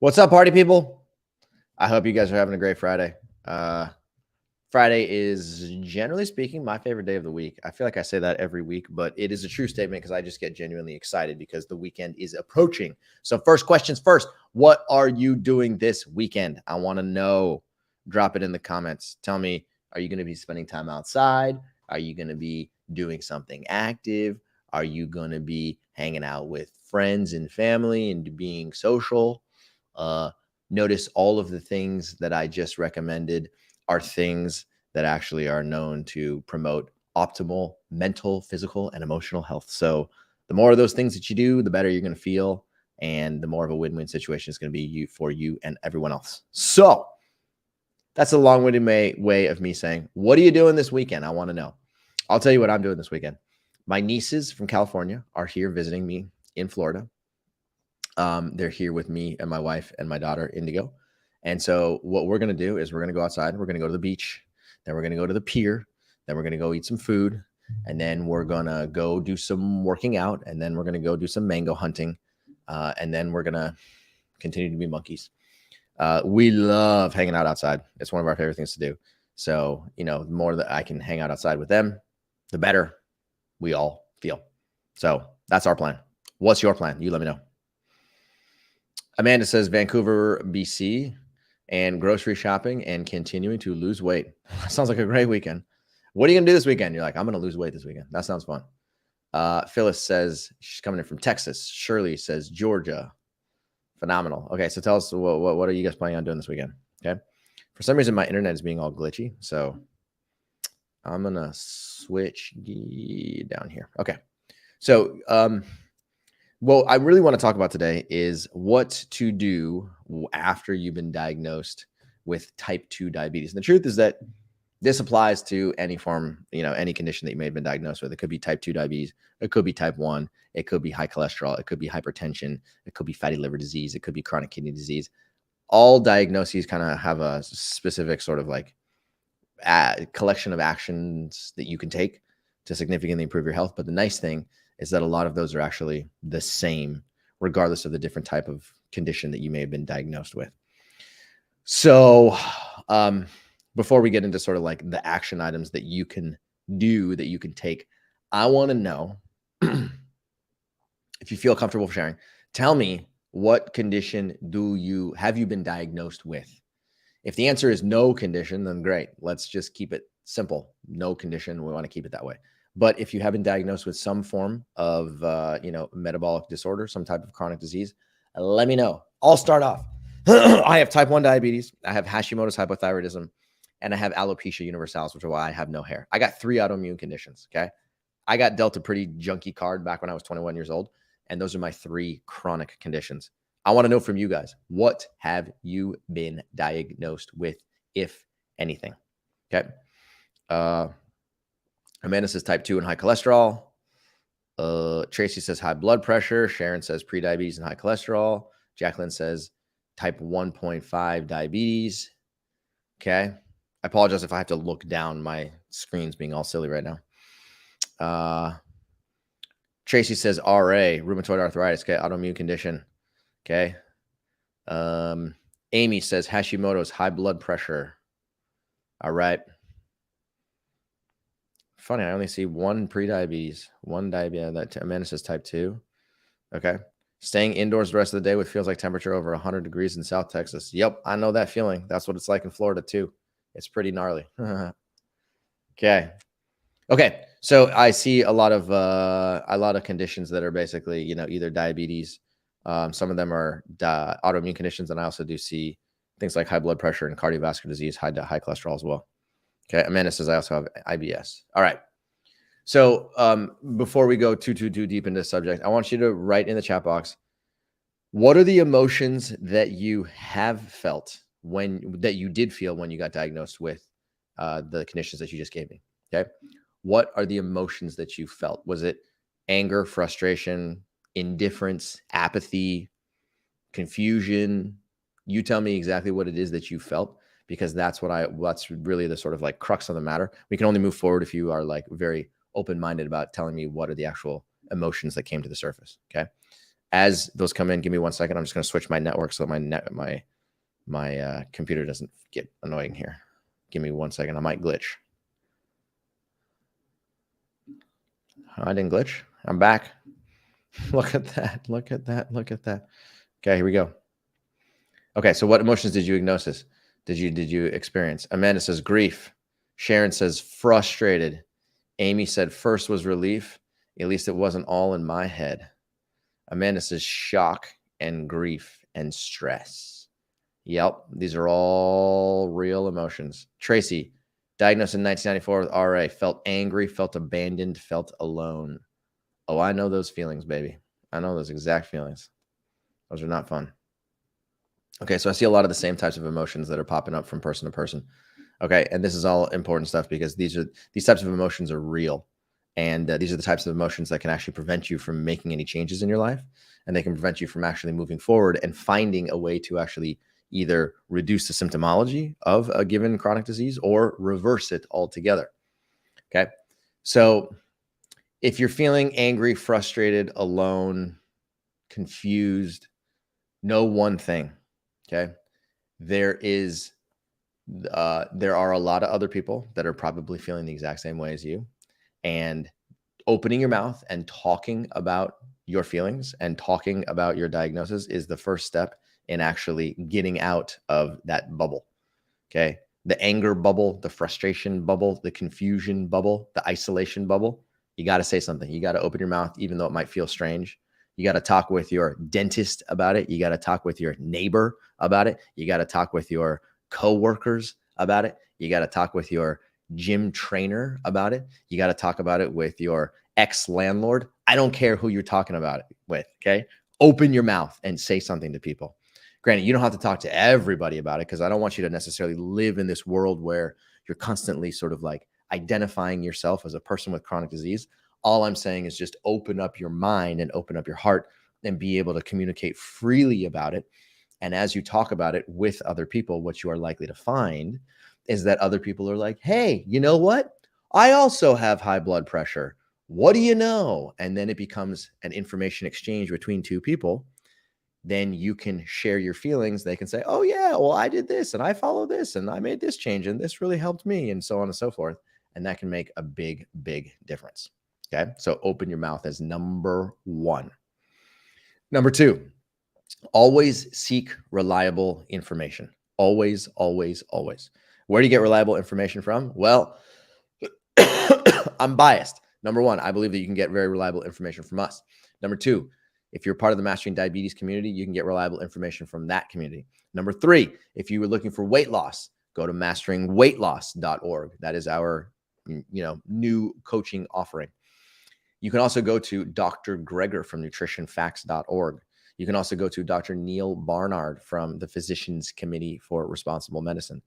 What's up, party people? I hope you guys are having a great Friday. Friday is, generally speaking, my favorite day of the week. I feel like I say that every week, but it is a true statement because I just get genuinely excited because the weekend is approaching. So, first questions first. What are you doing this weekend? I want to know. Drop it in the comments. Tell me, are you going to be spending time outside? Are you going to be doing something active? Are you going to be hanging out with friends and family and being social? Uh, Notice all of the things that I just recommended are things that actually are known to promote optimal mental, physical, and emotional health. So the more of those things that you do, the better you're going to feel, and the more of a win-win situation is going to be for you and everyone else. So that's a long-winded way of me saying, what are you doing this weekend? I want to know. I'll tell you what I'm doing this weekend. My nieces from California are here visiting me in Florida. They're here with me and my wife and my daughter, Indigo. And so what we're going to do is we're going to go outside. We're going to go to the beach. Then we're going to go to the pier. Then we're going to go eat some food. And then we're going to go do some working out. And then we're going to go do some mango hunting. And then we're going to continue to be monkeys. We love hanging out outside. It's one of our favorite things to do. So, the more that I can hang out outside with them, the better we all feel. So that's our plan. What's your plan? You let me know. Amanda says Vancouver, BC, and grocery shopping and continuing to lose weight. Sounds like a great weekend. What are you going to do this weekend? You're like, I'm going to lose weight this weekend. That sounds fun. Phyllis says she's coming in from Texas. Shirley says Georgia. Phenomenal. Okay, so tell us what are you guys planning on doing this weekend? Okay. For some reason, my internet is being all glitchy, so I'm going to switch down here. Okay. So, what I really want to talk about today is what to do after you've been diagnosed with type 2 diabetes. And the truth is that this applies to any form, any condition that you may have been diagnosed with. It could be type 2 diabetes. It could be type 1. It could be high cholesterol. It could be hypertension. It could be fatty liver disease. It could be chronic kidney disease. All diagnoses kind of have a specific sort of like collection of actions that you can take to significantly improve your health. But the nice thing is that a lot of those are actually the same, regardless of the different type of condition that you may have been diagnosed with. So before we get into sort of like the action items that you can do, that you can take, I want to know, if you feel comfortable sharing, tell me, what condition have you been diagnosed with? If the answer is no condition, then great. Let's just keep it simple. No condition. We want to keep it that way. But if you have been diagnosed with some form of, metabolic disorder, some type of chronic disease, let me know. I'll start off. I have type 1 diabetes. I have Hashimoto's hypothyroidism, and I have alopecia universalis, which is why I have no hair. I got 3 autoimmune conditions. Okay. I got dealt a pretty junky card back when I was 21 years old. And those are my 3 chronic conditions. I want to know from you guys, what have you been diagnosed with, if anything? Okay. Amanda says type 2 and high cholesterol. Tracy says high blood pressure. Sharon says prediabetes and high cholesterol. Jacqueline says type 1.5 diabetes. Okay. I apologize if I have to look down. My screen's being all silly right now. Tracy says RA, rheumatoid arthritis. Okay. Autoimmune condition. Okay. Amy says Hashimoto's, high blood pressure. All right. Funny, I only see 1 prediabetes, 1 diabetes. That Amanda says type 2. Okay. Staying indoors the rest of the day with feels like temperature over 100 degrees in South Texas. Yep, I know that feeling. That's what it's like in Florida too. It's pretty gnarly. Okay. Okay. So I see a lot of conditions that are basically, either diabetes. Some of them are autoimmune conditions, and I also do see things like high blood pressure and cardiovascular disease, high cholesterol as well. Okay. Amanda says I also have IBS. All right. So before we go too deep into this subject, I want you to write in the chat box, what are the emotions that you have felt that you did feel when you got diagnosed with the conditions that you just gave me? Okay. What are the emotions that you felt? Was it anger, frustration, indifference, apathy, confusion? You tell me exactly what it is that you felt, because that's really the sort of like crux of the matter. We can only move forward if you are like very open-minded about telling me what are the actual emotions that came to the surface. Okay. As those come in, give me 1 second. I'm just going to switch my network so that my computer doesn't get annoying here. Give me 1 second. I might glitch. I didn't glitch. I'm back. Look at that. Look at that. Look at that. Okay, here we go. Okay, so what emotions did you notice? Did you experience? Amanda says grief. Sharon says frustrated. Amy said first was relief. At least it wasn't all in my head. Amanda says shock and grief and stress. Yep, these are all real emotions. Tracy, diagnosed in 1994 with RA, felt angry, felt abandoned, felt alone. Oh, I know those feelings, baby. I know those exact feelings. Those are not fun. Okay, so I see a lot of the same types of emotions that are popping up from person to person. Okay, and this is all important stuff because these types of emotions are real. And these are the types of emotions that can actually prevent you from making any changes in your life. And they can prevent you from actually moving forward and finding a way to actually either reduce the symptomology of a given chronic disease or reverse it altogether. Okay, so if you're feeling angry, frustrated, alone, confused, know one thing. Okay, there are a lot of other people that are probably feeling the exact same way as you, and opening your mouth and talking about your feelings and talking about your diagnosis is the first step in actually getting out of that bubble. Okay, the anger bubble, the frustration bubble, the confusion bubble, the isolation bubble. You got to say something. You got to open your mouth, even though it might feel strange. You got to talk with your dentist about it. You got to talk with your neighbor about it. You got to talk with your coworkers about it. You got to talk with your gym trainer about it. You got to talk about it with your ex-landlord. I don't care who you're talking about it with, okay? Open your mouth and say something to people. Granted, you don't have to talk to everybody about it because I don't want you to necessarily live in this world where you're constantly sort of like identifying yourself as a person with chronic disease. All I'm saying is just open up your mind and open up your heart and be able to communicate freely about it. And as you talk about it with other people, what you are likely to find is that other people are like, hey, you know what? I also have high blood pressure. What do you know? And then it becomes an information exchange between two people. Then you can share your feelings. They can say, oh, yeah, well, I did this and I followed this and I made this change and this really helped me and so on and so forth. And that can make a big, big difference. Okay. So open your mouth as number one. Number two, always seek reliable information. Always, always, always. Where do you get reliable information from? Well, I'm biased. Number one, I believe that you can get very reliable information from us. Number two, if you're part of the Mastering Diabetes community, you can get reliable information from that community. Number three, if you were looking for weight loss, go to masteringweightloss.org. That is our new coaching offering. You can also go to Dr. Greger from nutritionfacts.org. You can also go to Dr. Neil Barnard from the Physicians Committee for Responsible Medicine.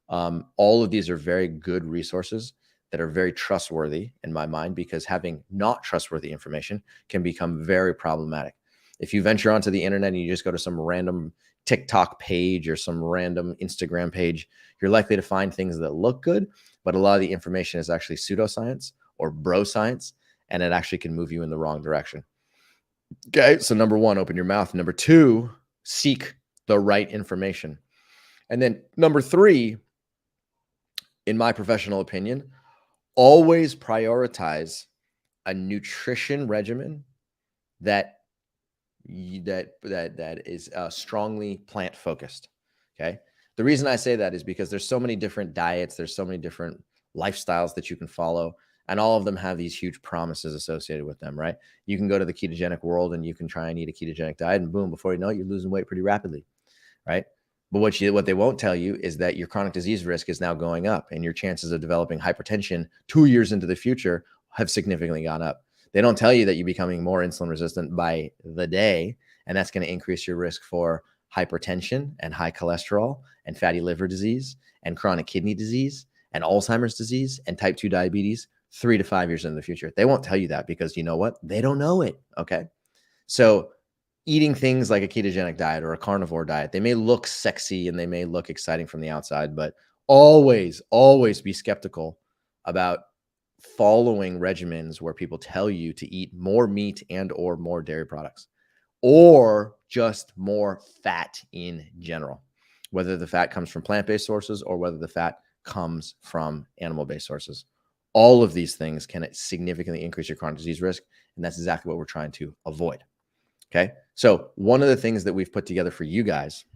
All of these are very good resources that are very trustworthy in my mind, because having not trustworthy information can become very problematic. If you venture onto the internet and you just go to some random TikTok page or some random Instagram page, you're likely to find things that look good, but a lot of the information is actually pseudoscience or bro science, and it actually can move you in the wrong direction. Okay, so number one, open your mouth. Number two, seek the right information. And then number three, in my professional opinion, always prioritize a nutrition regimen that is strongly plant focused. Okay. The reason I say that is because there's so many different diets, there's so many different lifestyles that you can follow, and all of them have these huge promises associated with them, right? You can go to the ketogenic world and you can try and eat a ketogenic diet, and boom, before you know it, you're losing weight pretty rapidly, right? But what they won't tell you is that your chronic disease risk is now going up, and your chances of developing hypertension 2 years into the future have significantly gone up. They don't tell you that you're becoming more insulin resistant by the day, and that's going to increase your risk for hypertension and high cholesterol and fatty liver disease and chronic kidney disease and Alzheimer's disease and type 2 diabetes 3 to 5 years in the future. They won't tell you that because you know what? They don't know it. Okay. So eating things like a ketogenic diet or a carnivore diet, they may look sexy and they may look exciting from the outside, but always, always be skeptical about following regimens where people tell you to eat more meat and or more dairy products. or just more fat in general, whether the fat comes from plant-based sources or whether the fat comes from animal-based sources. All of these things can significantly increase your chronic disease risk, and that's exactly what we're trying to avoid. Okay, so one of the things that we've put together for you guys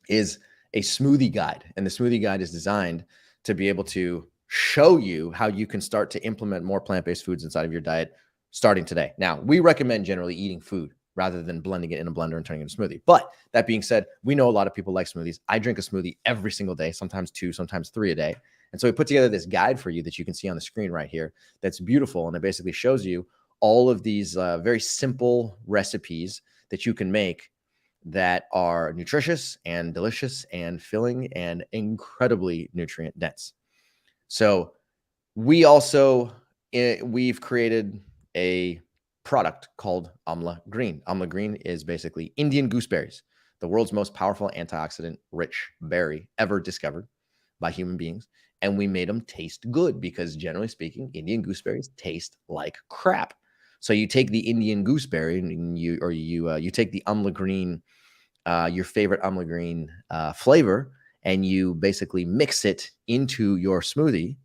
is a smoothie guide, and the smoothie guide is designed to be able to show you how you can start to implement more plant-based foods inside of your diet starting today. Now, we recommend generally eating food rather than blending it in a blender and turning it into a smoothie. But that being said, we know a lot of people like smoothies. I drink a smoothie every single day, sometimes 2, sometimes 3 a day. And so we put together this guide for you that you can see on the screen right here that's beautiful, and it basically shows you all of these very simple recipes that you can make that are nutritious and delicious and filling and incredibly nutrient dense. So we also, we've created a product called Amla Green. Amla Green is basically Indian gooseberries, the world's most powerful antioxidant rich berry ever discovered by human beings. And we made them taste good because generally speaking, Indian gooseberries taste like crap. So you take the Indian gooseberry and you take the Amla Green, your favorite Amla Green flavor, and you basically mix it into your smoothie,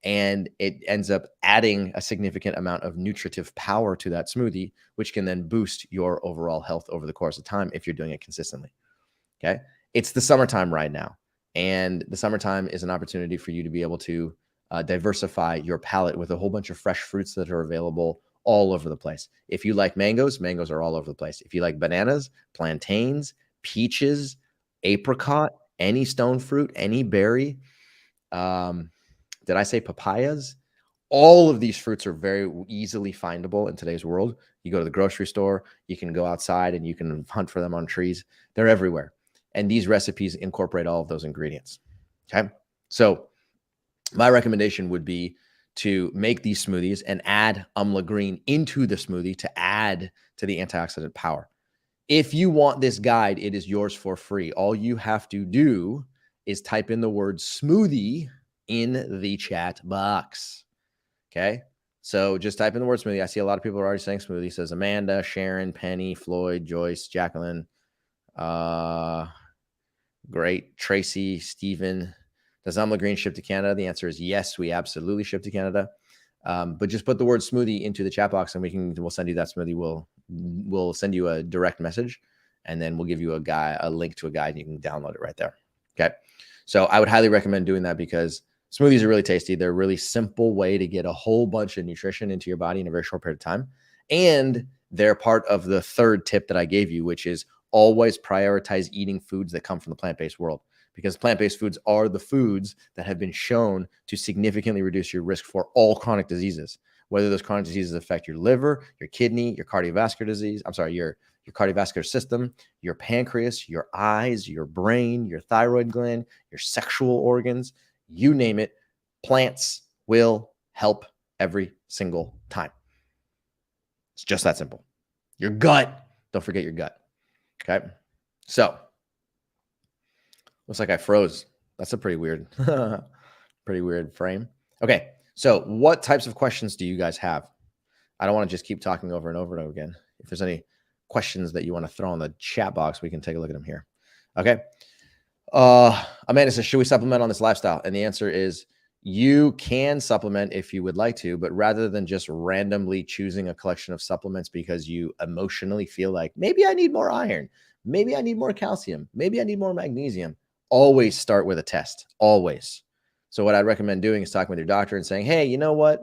and it ends up adding a significant amount of nutritive power to that smoothie, which can then boost your overall health over the course of time if you're doing it consistently. Okay. It's the summertime right now, and the summertime is an opportunity for you to be able to diversify your palate with a whole bunch of fresh fruits that are available all over the place. If you like mangoes, mangoes are all over the place. If you like bananas, plantains, peaches, apricot, any stone fruit, any berry, did I say papayas? All of these fruits are very easily findable in today's world. You go to the grocery store, you can go outside and you can hunt for them on trees. They're everywhere. And these recipes incorporate all of those ingredients. Okay. So my recommendation would be to make these smoothies and add Amla Green into the smoothie to add to the antioxidant power. If you want this guide, it is yours for free. All you have to do is type in the word smoothie in the chat box. Okay. So just type in the word smoothie. I see a lot of people are already saying smoothie. It says Amanda, Sharon, Penny, Floyd, Joyce, Jacqueline, great, Tracy, Stephen. Does Amla Green ship to Canada? The answer is yes, we absolutely ship to Canada. But just put the word smoothie into the chat box and we'll send you that smoothie. We'll send you a direct message, and then we'll give you a link to a guide, and you can download it right there. Okay. So I would highly recommend doing that because smoothies are really tasty. They're a really simple way to get a whole bunch of nutrition into your body in a very short period of time. And they're part of the third tip that I gave you, which is always prioritize eating foods that come from the plant-based world, because plant-based foods are the foods that have been shown to significantly reduce your risk for all chronic diseases, whether those chronic diseases affect your liver, your kidney, your cardiovascular disease, your cardiovascular system, your pancreas, your eyes, your brain, your thyroid gland, your sexual organs, you name it, plants will help every single time. It's just that simple. Your gut, don't forget your gut. Okay. So looks like I froze. That's a pretty weird frame. Okay. So what types of questions do you guys have? I don't want to just keep talking over and over again. If there's any questions that you want to throw in the chat box, we can take a look at them here. Okay. Amanda says, should we supplement on this lifestyle? And the answer is you can supplement if you would like to, but rather than just randomly choosing a collection of supplements because you emotionally feel like maybe I need more iron, maybe I need more calcium, maybe I need more magnesium, always start with a test, always. So what I'd recommend doing is talking with your doctor and saying, hey, you know what?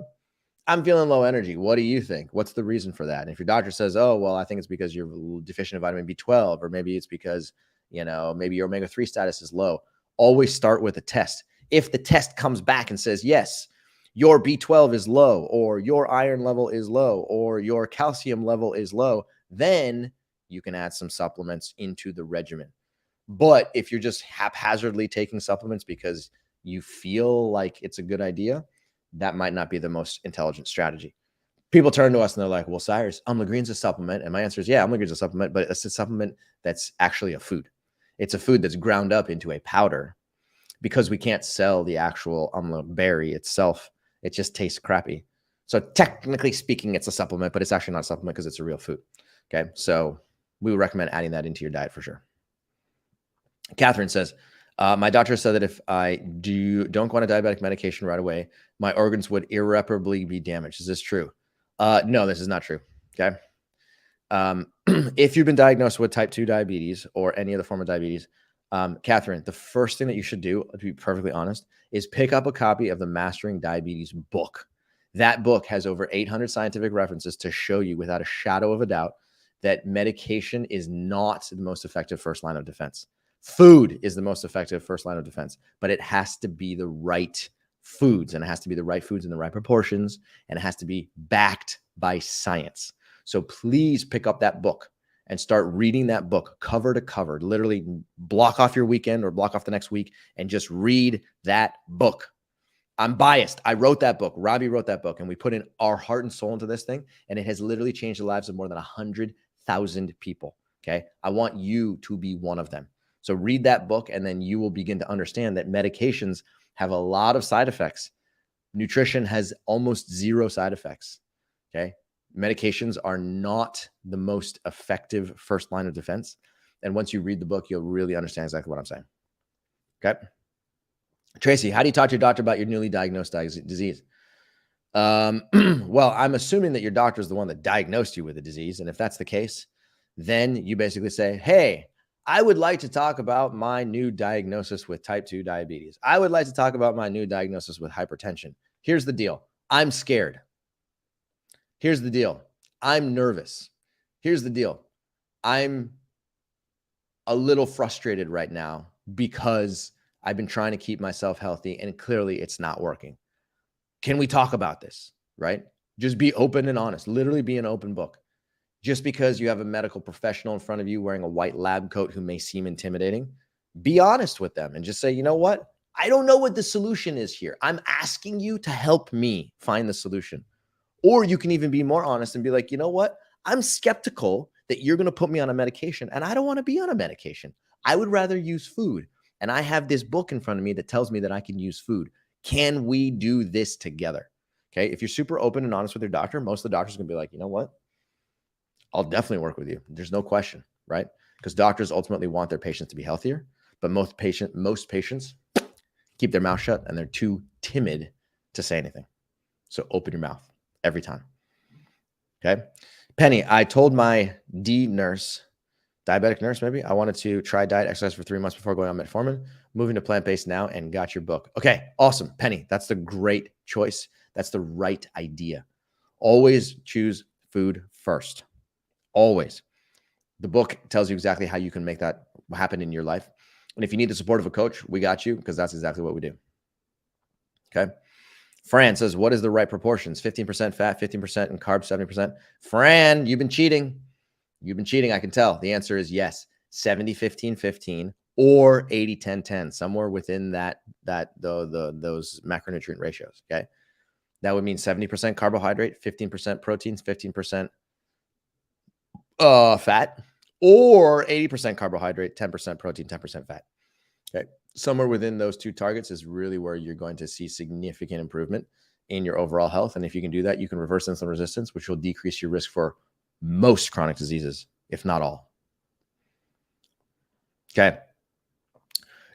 I'm feeling low energy. What do you think? What's the reason for that? And if your doctor says, oh, well, I think it's because you're deficient in vitamin B12, or maybe it's because, maybe your omega-3 status is low, always start with a test. If the test comes back and says, yes, your B12 is low, or your iron level is low, or your calcium level is low, then you can add some supplements into the regimen. But if you're just haphazardly taking supplements because you feel like it's a good idea, that might not be the most intelligent strategy. People turn to us and they're like, well, Cyrus, Amla Green's a supplement. And my answer is, yeah, Amla Green's a supplement, but it's a supplement that's actually a food. It's a food that's ground up into a powder because we can't sell the actual Amla berry itself. It just tastes crappy. So technically speaking, it's a supplement, but it's actually not a supplement because it's a real food. Okay. So we would recommend adding that into your diet for sure. Catherine says, my doctor said that if I don't go on a diabetic medication right away, my organs would irreparably be damaged. Is this true? No, this is not true. Okay. If you've been diagnosed with type 2 diabetes or any other form of diabetes, Catherine, the first thing that you should do, to be perfectly honest, is pick up a copy of the Mastering Diabetes book. That book has over 800 scientific references to show you without a shadow of a doubt that medication is not the most effective first line of defense. Food is the most effective first line of defense, but it has to be the right foods, and it has to be the right foods in the right proportions, and it has to be backed by science. So please pick up that book and start reading that book cover to cover. Literally block off your weekend or block off the next week and just read that book. I'm biased. I wrote that book. Robbie wrote that book, and we put in our heart and soul into this thing, and it has literally changed the lives of more than 100,000 people. Okay. I want you to be one of them. So read that book, and then you will begin to understand that medications have a lot of side effects. Nutrition has almost zero side effects. Okay. Medications are not the most effective first line of defense. And once you read the book, you'll really understand exactly what I'm saying. Okay. Tracy, how do you talk to your doctor about your newly diagnosed disease? Well, I'm assuming that your doctor is the one that diagnosed you with the disease. And if that's the case, then you basically say, hey, I would like to talk about my new diagnosis with type 2 diabetes. I would like to talk about my new diagnosis with hypertension. Here's the deal. I'm scared. Here's the deal. I'm nervous. Here's the deal. I'm a little frustrated right now because I've been trying to keep myself healthy, and clearly it's not working. Can we talk about this? Right? Just be open and honest. Literally be an open book. Just because you have a medical professional in front of you wearing a white lab coat who may seem intimidating, be honest with them and just say, you know what? I don't know what the solution is here. I'm asking you to help me find the solution. Or you can even be more honest and be like, you know what? I'm skeptical that you're going to put me on a medication, and I don't want to be on a medication. I would rather use food. And I have this book in front of me that tells me that I can use food. Can we do this together? Okay. If you're super open and honest with your doctor, most of the doctors are going to be like, you know what? I'll definitely work with you. There's no question, right? Because doctors ultimately want their patients to be healthier, but most patients keep their mouth shut, and they're too timid to say anything. So open your mouth every time. Okay. Penny, I told my diabetic nurse, maybe, I wanted to try diet exercise for 3 months before going on metformin, moving to plant-based now, and got your book. Okay. Awesome. Penny, that's the great choice. That's the right idea. Always choose food first. Always. The book tells you exactly how you can make that happen in your life. And if you need the support of a coach, we got you, because that's exactly what we do. Okay. Fran says, what is the right proportions? 15% fat, 15% and carbs, 70%. Fran, you've been cheating. You've been cheating. I can tell. The answer is yes. 70, 15, 15 or 80, 10, 10, somewhere within those macronutrient ratios. Okay. That would mean 70% carbohydrate, 15% proteins, 15% fat, or 80% carbohydrate, 10% protein, 10% fat. Okay. Somewhere within those two targets is really where you're going to see significant improvement in your overall health. And if you can do that, you can reverse insulin resistance, which will decrease your risk for most chronic diseases, if not all. Okay.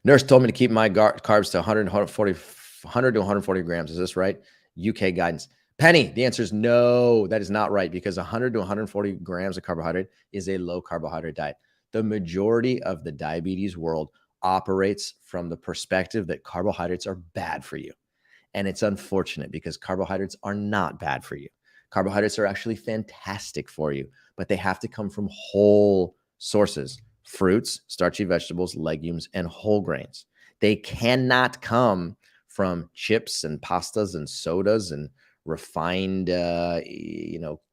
Nurse told me to keep my carbs to 100 to 140 grams. Is this right? UK guidance. Penny, the answer is no, that is not right, because 100 to 140 grams of carbohydrate is a low carbohydrate diet. The majority of the diabetes world operates from the perspective that carbohydrates are bad for you. And it's unfortunate, because carbohydrates are not bad for you. Carbohydrates are actually fantastic for you, but they have to come from whole sources: fruits, starchy vegetables, legumes, and whole grains. They cannot come from chips and pastas and sodas and refined,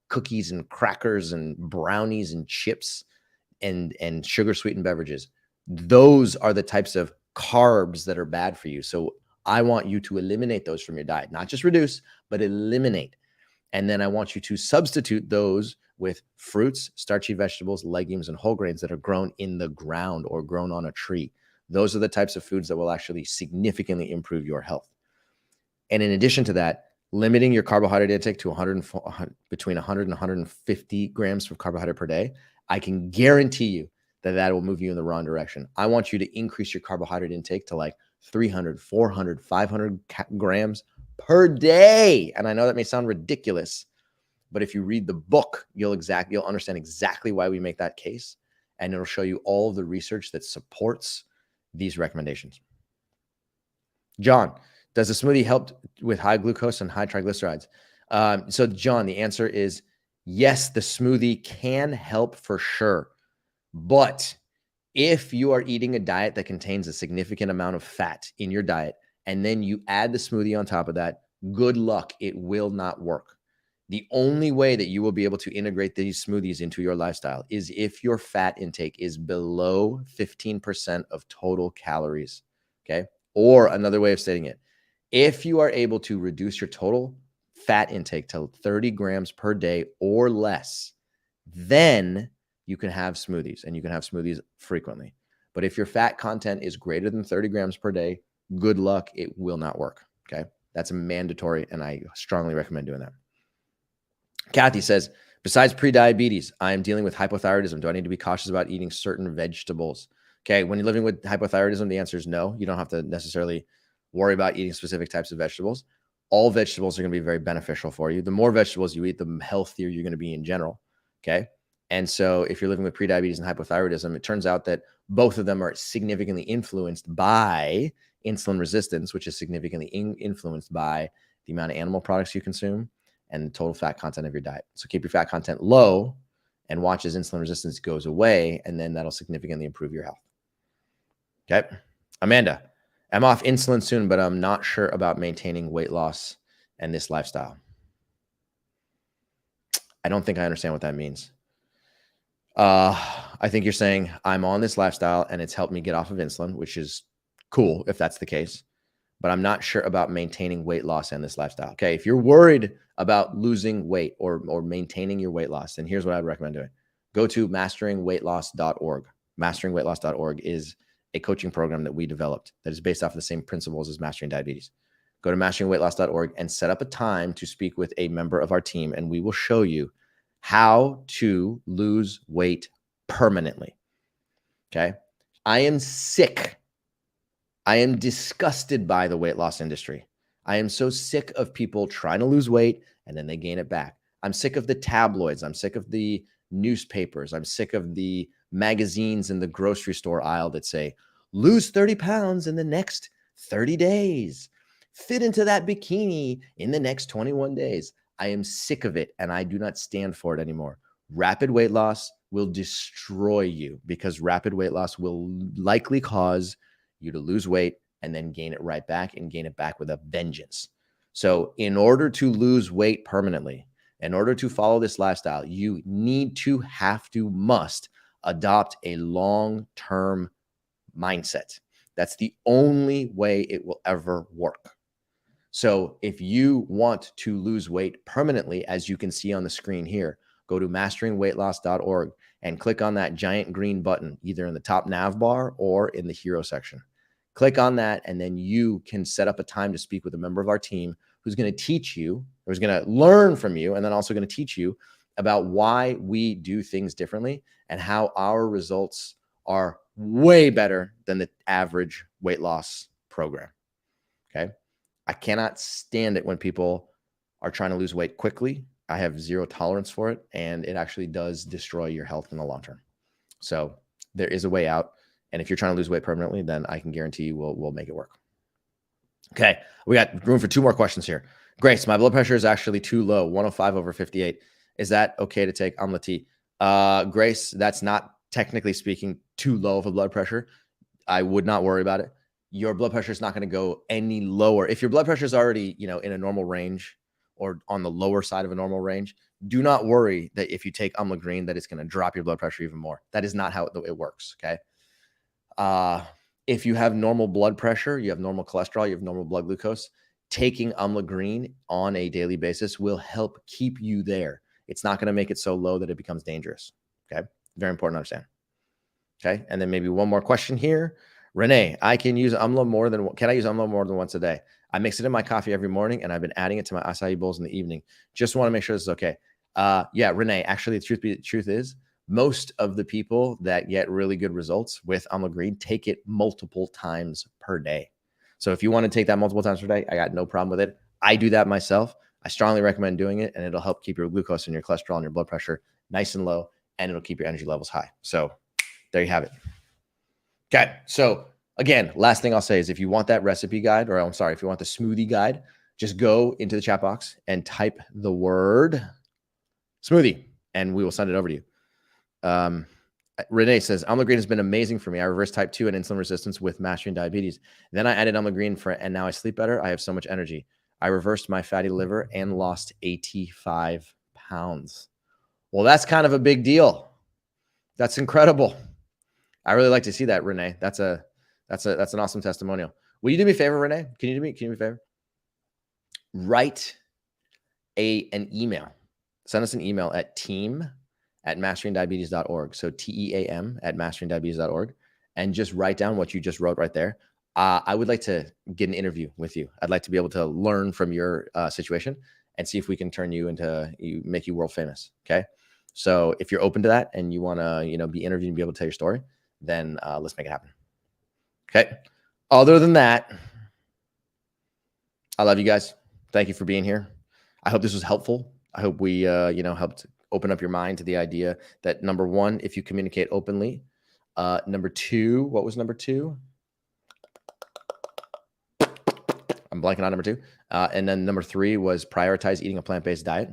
cookies and crackers and brownies and chips and sugar sweetened beverages. Those are the types of carbs that are bad for you. So I want you to eliminate those from your diet, not just reduce, but eliminate. And then I want you to substitute those with fruits, starchy vegetables, legumes, and whole grains that are grown in the ground or grown on a tree. Those are the types of foods that will actually significantly improve your health. And in addition to that, limiting your carbohydrate intake to between 100 and 150 grams of carbohydrate per day, I can guarantee you that will move you in the wrong direction. I want you to increase your carbohydrate intake to like 300, 400, 500 grams per day. And I know that may sound ridiculous, but if you read the book, you'll understand exactly why we make that case. And it'll show you all of the research that supports these recommendations. John, does the smoothie help with high glucose and high triglycerides? So John, the answer is yes, the smoothie can help for sure. But if you are eating a diet that contains a significant amount of fat in your diet, and then you add the smoothie on top of that, good luck, it will not work. The only way that you will be able to integrate these smoothies into your lifestyle is if your fat intake is below 15% of total calories, okay? Or another way of stating it, if you are able to reduce your total fat intake to 30 grams per day or less, then you can have smoothies, and you can have smoothies frequently. But if your fat content is greater than 30 grams per day, good luck, it will not work, okay? That's mandatory, and I strongly recommend doing that. Kathy says, besides prediabetes, I am dealing with hypothyroidism. Do I need to be cautious about eating certain vegetables? Okay, when you're living with hypothyroidism, the answer is no. You don't have to necessarily worry about eating specific types of vegetables. All vegetables are going to be very beneficial for you. The more vegetables you eat, the healthier you're going to be in general, okay? And so if you're living with prediabetes and hypothyroidism, it turns out that both of them are significantly influenced by insulin resistance, which is significantly influenced by the amount of animal products you consume and the total fat content of your diet. So keep your fat content low and watch as insulin resistance goes away, and then that'll significantly improve your health. Okay. Amanda, I'm off insulin soon, but I'm not sure about maintaining weight loss and this lifestyle. I don't think I understand what that means. I think you're saying I'm on this lifestyle and it's helped me get off of insulin, which is cool if that's the case, but I'm not sure about maintaining weight loss and this lifestyle. Okay. If you're worried about losing weight or maintaining your weight loss, then here's what I'd recommend doing. Go to masteringweightloss.org. Masteringweightloss.org is a coaching program that we developed that is based off of the same principles as Mastering Diabetes. Go to masteringweightloss.org and set up a time to speak with a member of our team, and we will show you how to lose weight permanently. Okay. I am sick. I am disgusted by the weight loss industry. I am so sick of people trying to lose weight and then they gain it back. I'm sick of the tabloids. I'm sick of the newspapers. I'm sick of the magazines in the grocery store aisle that say, lose 30 pounds in the next 30 days. Fit into that bikini in the next 21 days. I am sick of it, and I do not stand for it anymore. Rapid weight loss will destroy you because rapid weight loss will likely cause you to lose weight and then gain it right back and gain it back with a vengeance. So in order to lose weight permanently, in order to follow this lifestyle, you must adopt a long-term mindset. That's the only way it will ever work. So if you want to lose weight permanently, as you can see on the screen here, go to masteringweightloss.org and click on that giant green button, either in the top nav bar or in the hero section. Click on that, and then you can set up a time to speak with a member of our team who's going to teach you, or who's going to learn from you, and then also going to teach you about why we do things differently and how our results are way better than the average weight loss program. Okay. I cannot stand it when people are trying to lose weight quickly. I have zero tolerance for it, and it actually does destroy your health in the long term. So there is a way out. And if you're trying to lose weight permanently, then I can guarantee you we'll make it work. Okay. We got room for 2 more questions here. Grace, my blood pressure is actually too low, 105/58. Is that okay to take amla tea? Grace, that's not technically speaking too low of a blood pressure. I would not worry about it. Your blood pressure is not going to go any lower. If your blood pressure is already, in a normal range or on the lower side of a normal range, do not worry that if you take amla green, that it's going to drop your blood pressure even more. That is not how it works. Okay. If you have normal blood pressure, you have normal cholesterol, you have normal blood glucose, taking amla green on a daily basis will help keep you there. It's not going to make it so low that it becomes dangerous. Okay. Very important to understand. Okay. And then maybe one more question here. Renee, I can use Umlo more than, can I use Umlo more than once a day? I mix it in my coffee every morning, and I've been adding it to my acai bowls in the evening. Just want to make sure this is okay. Yeah, Renee, actually, the truth is, most of the people that get really good results with Umlo Green take it multiple times per day. So if you want to take that multiple times per day, I got no problem with it. I do that myself. I strongly recommend doing it, and it'll help keep your glucose and your cholesterol and your blood pressure nice and low, and it'll keep your energy levels high. So there you have it. Okay. So again, last thing I'll say is if you want that recipe guide, or I'm sorry, if you want the smoothie guide, just go into the chat box and type the word smoothie, and we will send it over to you. Renee says, Amla Green has been amazing for me. I reversed type 2 and insulin resistance with mastering diabetes. Then I added Amla Green and now I sleep better. I have so much energy. I reversed my fatty liver and lost 85 pounds. Well, that's kind of a big deal. That's incredible. I really like to see that, Renee. That's an awesome testimonial. Will you do me a favor, Renee? Can you do me a favor? Write an email. Send us an email at team@masteringdiabetes.org. So team@masteringdiabetes.org, and just write down what you just wrote right there. I would like to get an interview with you. I'd like to be able to learn from your situation and see if we can turn you into, make you world famous. Okay. So if you're open to that and you want to, be interviewed and be able to tell your story, then let's make it happen. Okay. Other than that, I love you guys. Thank you for being here. I hope this was helpful. I hope we, helped open up your mind to the idea that number one, if you communicate openly, number two, what was number two? I'm blanking on number two. And then number three was prioritize eating a plant-based diet.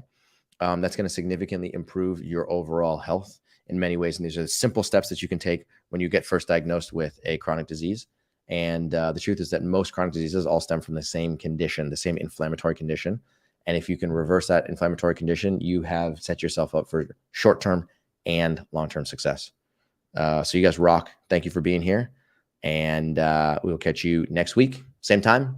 That's going to significantly improve your overall health in many ways. And these are the simple steps that you can take when you get first diagnosed with a chronic disease. And the truth is that most chronic diseases all stem from the same condition, the same inflammatory condition. And if you can reverse that inflammatory condition, you have set yourself up for short-term and long-term success. So you guys rock. Thank you for being here. And we will catch you next week, same time.